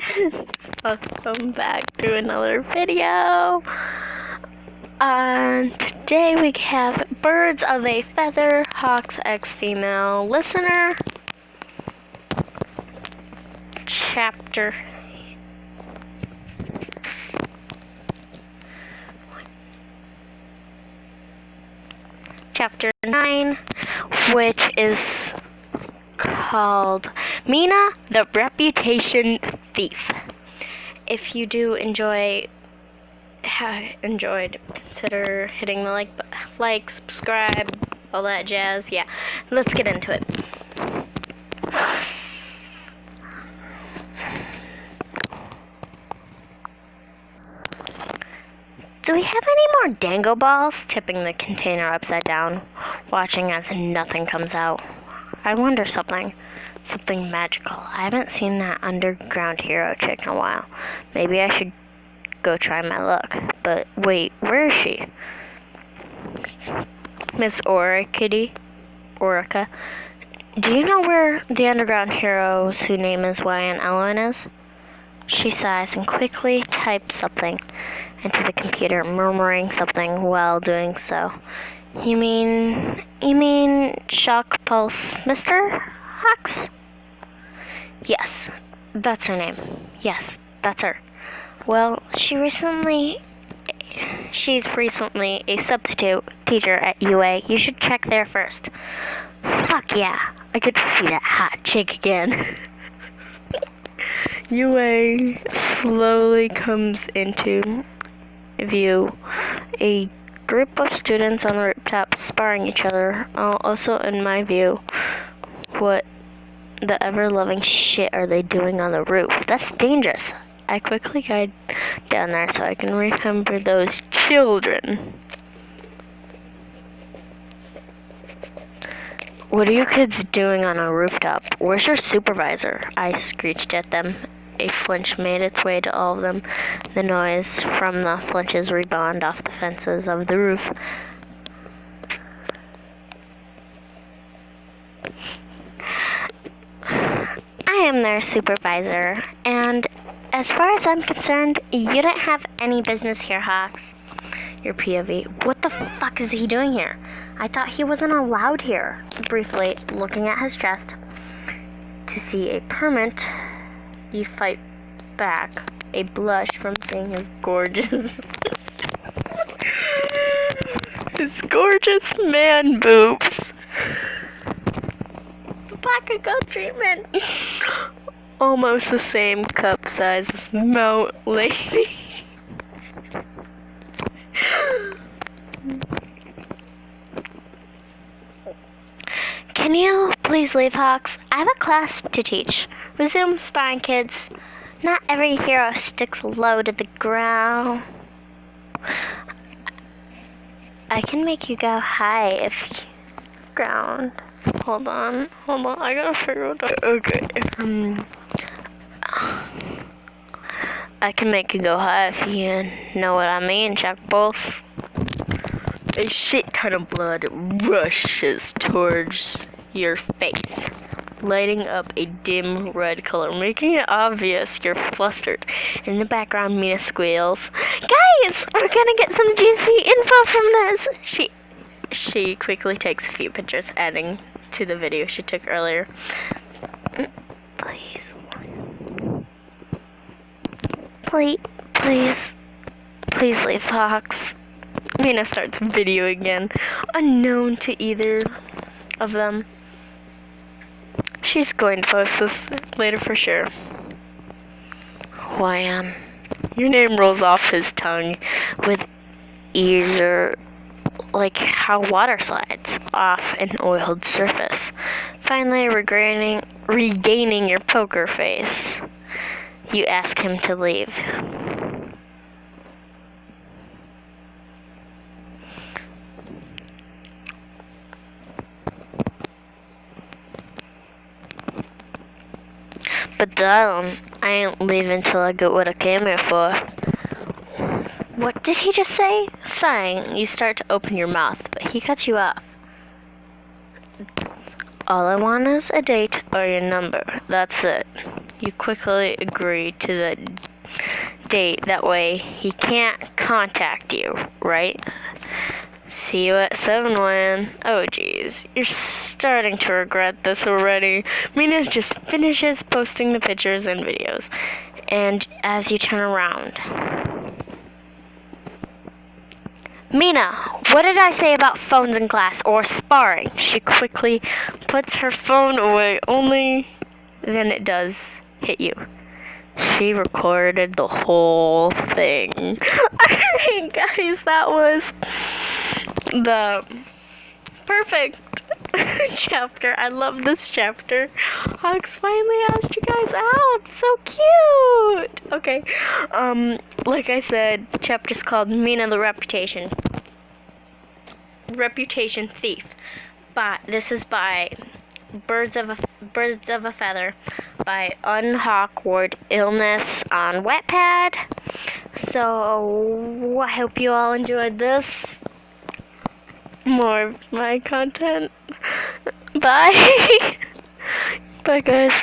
guys, welcome back to another video. Today we have Birds of a Feather, Hawks X Female Listener, Chapter 9, which is called Mina the Reputation Thief. If you do enjoyed, consider hitting the like, subscribe, all that jazz. Yeah, let's get into it. Do we have any more dango balls? Tipping the container upside down, watching as nothing comes out. I wonder something magical. I haven't seen that underground hero chick in a while. Maybe I should go try my luck. But wait, where is she? Miss Orica, do you know where the underground hero's whose name is Ryan Ellen is? She sighs and quickly types something into the computer, murmuring something while doing so. You mean Shock Pulse Mr. Hawks? Yes, that's her name. Yes, that's her. Well, she's recently a substitute teacher at UA. You should check there first. Fuck yeah, I get to see that hot chick again. UA slowly comes into view. A group of students on the rooftop sparring each other. Also, in my view, what the ever-loving shit are they doing on the roof? That's dangerous. I quickly guide down there so I can remember those children. What are you kids doing on a rooftop? Where's your supervisor? I screeched at them. A flinch made its way to all of them. The noise from the flinches rebounded off the fences of the roof. I am their supervisor, and as far as I'm concerned, you don't have any business here, Hawks. Your POV. What the fuck is he doing here? I thought he wasn't allowed here. Briefly looking at his chest to see a permit. You fight back, a blush from seeing his gorgeous man boobs. Bakugo treatment. Almost the same cup size as Mount Lady. Can you please leave, Hawks? I have a class to teach. Resume sparring, kids. Not every hero sticks low to the ground. I can make you go high if you ground. Hold on, I gotta figure it out. Okay. I can make you go high if you know what I mean, Chuck Bulls. A shit ton of blood rushes towards your face, lighting up a dim red color, making it obvious you're flustered. In the background, Mina squeals, "Guys, we're gonna get some juicy info from this." She quickly takes a few pictures, adding to the video she took earlier. Please leave, Hawks. Mina starts video again, unknown to either of them. She's going to post this later for sure. Ryan. Your name rolls off his tongue with ease, like how water slides off an oiled surface. Finally, regaining your poker face, you ask him to leave. But darling, I ain't leaving till I get what I came here for. What did he just say? Sighing, you start to open your mouth, but he cuts you off. All I want is a date or your number. That's it. You quickly agree to the date. That way he can't contact you, right? See you at 7 when... Oh, jeez. You're starting to regret this already. Mina just finishes posting the pictures and videos. And as you turn around... Mina, what did I say about phones in class or sparring? She quickly puts her phone away, only then it does hit you. She recorded the whole thing. Alright, guys, that was the perfect chapter. I love this chapter. Hux finally asked you guys out. So cute. Okay. Like I said, the chapter's called Mina the Reputation Thief. But this is by Birds of a Feather by Unhawkward Illness on Wattpad. So I hope you all enjoyed this. More of my content. Bye. Bye, guys.